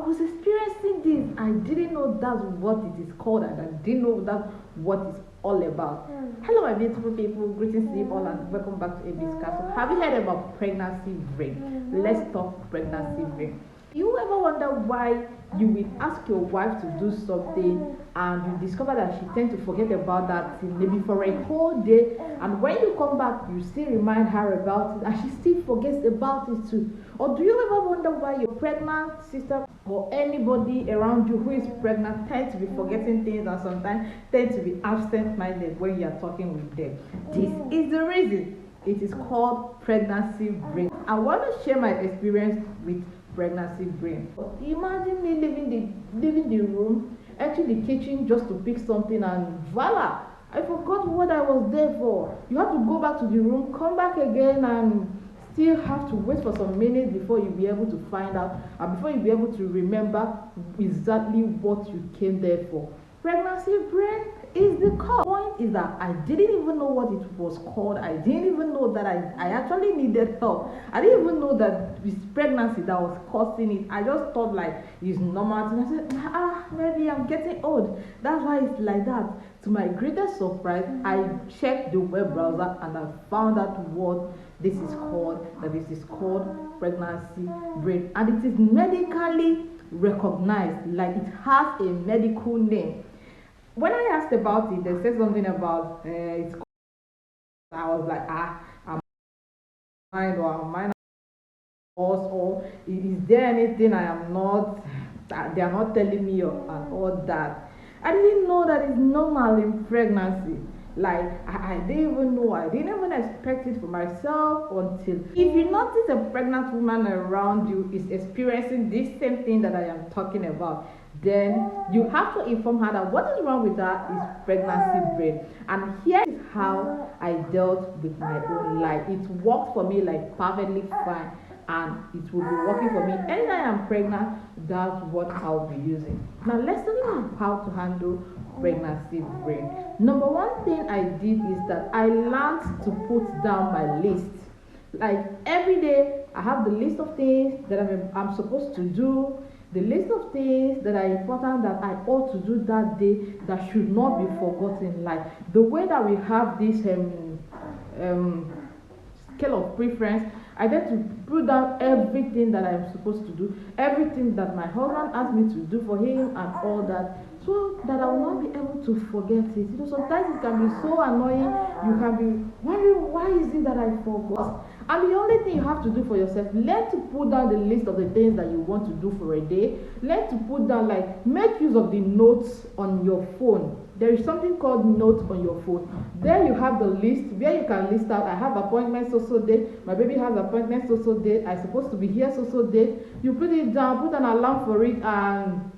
I was experiencing this. I didn't know that's what it is called, and I didn't know that's what it's all about. Hello, my beautiful people. Greetings to you all, and welcome back to AB's Castle. Have you heard about pregnancy brain? Let's talk pregnancy brain. You ever wonder why you will ask your wife to do something and you discover that she tends to forget about that thing maybe for a whole day, and when you come back you still remind her about it and she still forgets about it too? Or do you ever wonder why your pregnant sister or anybody around you who is pregnant tends to be forgetting things and sometimes tend to be absent-minded when you are talking with them? This is the reason. It is called pregnancy brain. I want to share my experience with pregnancy brain. Imagine me leaving the room, entering the kitchen just to pick something, and voila, I forgot what I was there for. You have to go back to the room, come back again, and still have to wait for some minutes before you'll be able to find out and before you'll be able to remember exactly what you came there for. Pregnancy brain is the cause. The point is that I didn't even know what it was called. I didn't even know that I actually needed help. I didn't even know that it's pregnancy that was causing it. I just thought like it's normal. And I said, maybe I'm getting old. That's why it's like that. To my greatest surprise, I checked the web browser and I found out what this is called. That this is called pregnancy brain, and it is medically recognized. Like it has a medical name. When I asked about it, they said something about it's. I was like, I'm mine or I'm mine, or is there anything I am not that they are not telling me and all that. I didn't know that it's normal in pregnancy. Like I didn't even know. I didn't even expect it for myself until if you notice a pregnant woman around you is experiencing this same thing that I am talking about, then you have to inform her that what is wrong with her is pregnancy brain. And here is how I dealt with my own life. It worked for me like perfectly fine, and it will be working for me anytime I'm pregnant. That's what I'll be using. Now let's talk about how to handle pregnancy brain. Number one thing I did is that I learned to put down my list. Like every day I have the list of things that I'm supposed to do, the list of things that are important that I ought to do that day that should not be forgotten. Like the way that we have this scale of preference, I get to put down everything that I'm supposed to do, everything that my husband asked me to do for him and all that, so that I will not be able to forget it. You know, sometimes it can be so annoying. You can be wondering, why is it that I forgot? And the only thing you have to do for yourself, learn to put down the list of the things that you want to do for a day. Learn to put down, like, make use of the notes on your phone. There is something called notes on your phone. There you have the list where you can list out, I have appointments so date, my baby has appointments so date, I'm supposed to be here so date. You put it down, put an alarm for it, and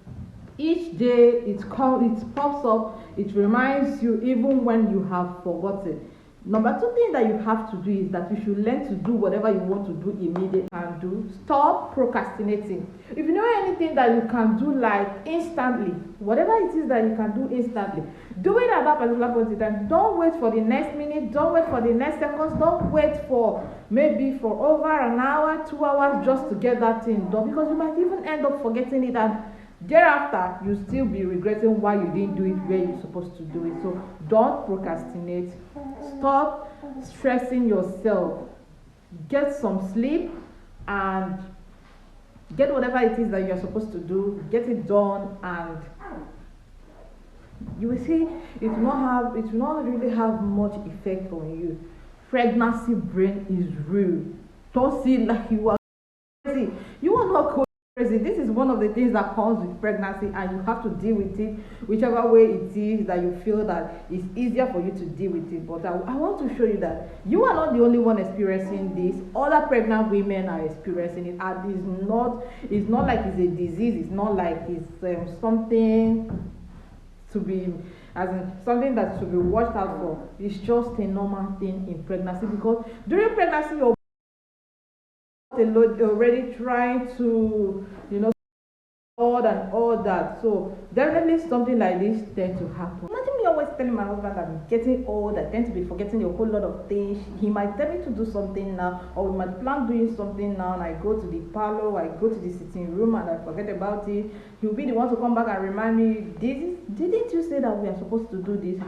each day it pops up, it reminds you even when you have forgotten. Number two thing that you have to do is that you should learn to do whatever you want to do immediately and do. Stop procrastinating. If you know anything that you can do like instantly, whatever it is that you can do instantly, do it at that particular point in time. Don't wait for the next minute, don't wait for the next seconds, don't wait for maybe for over an hour, 2 hours just to get that thing done, because you might even end up forgetting it, and thereafter you still be regretting why you didn't do it where you're supposed to do it. So don't procrastinate. Stop stressing yourself. Get some sleep and get whatever it is that you're supposed to do, get it done, and you will see it will not really have much effect on you. Pregnancy brain is real. Don't see it like you are crazy. You are not crazy. This is one of the things that comes with pregnancy, and you have to deal with it whichever way it is that you feel that it's easier for you to deal with it. But I want to show you that you are not the only one experiencing this. Other pregnant women are experiencing it, and it's not like it's a disease. It's not like it's something to be, as in something that should be watched out for. It's just a normal thing in pregnancy, because during pregnancy you're already trying to, and all that. So definitely something like this tends to happen. Imagine me always just telling my husband that I'm getting old. I tend to be forgetting a whole lot of things. He might tell me to do something now, or we might plan doing something now, and I go to the parlor, I go to the sitting room, and I forget about it. He'll be the one to come back and remind me, didn't you say that we are supposed to do this?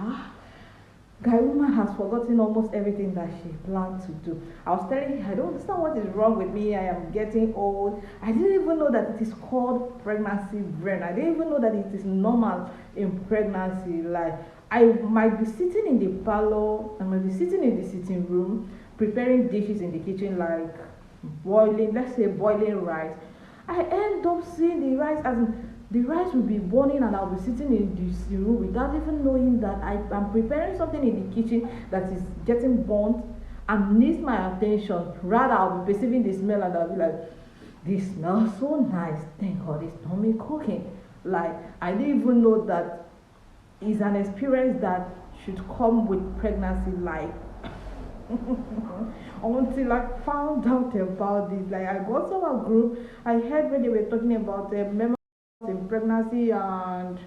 Guy woman has forgotten almost everything that she planned to do. I was telling her, I don't understand what is wrong with me. I am getting old. I didn't even know that it is called pregnancy brain. I didn't even know that it is normal in pregnancy. Like, I might be sitting in the parlor, I might be sitting in the sitting room, preparing dishes in the kitchen, like let's say boiling rice. I end up seeing the rice as in the rice will be burning, and I'll be sitting in the room without even knowing that I am preparing something in the kitchen that is getting burnt and needs my attention. Rather, I'll be perceiving the smell and I'll be like, this smells so nice. Thank God it's not me cooking. Like, I didn't even know that it's an experience that should come with pregnancy. Like, until I found out about this. Like, I got to a group, I heard when they were talking about memories in pregnancy, and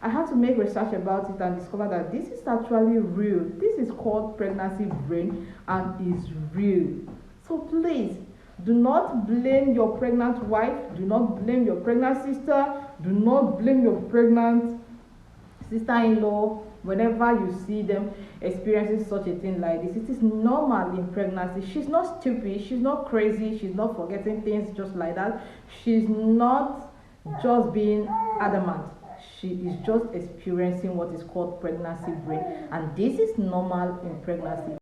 I had to make research about it and discover that this is actually real. This is called pregnancy brain and is real. So please, do not blame your pregnant wife, do not blame your pregnant sister, do not blame your pregnant sister-in-law whenever you see them experiencing such a thing like this. It is normal in pregnancy. She's not stupid, she's not crazy, she's not forgetting things just like that. She's not just being adamant. She is just experiencing what is called pregnancy brain, and this is normal in pregnancy.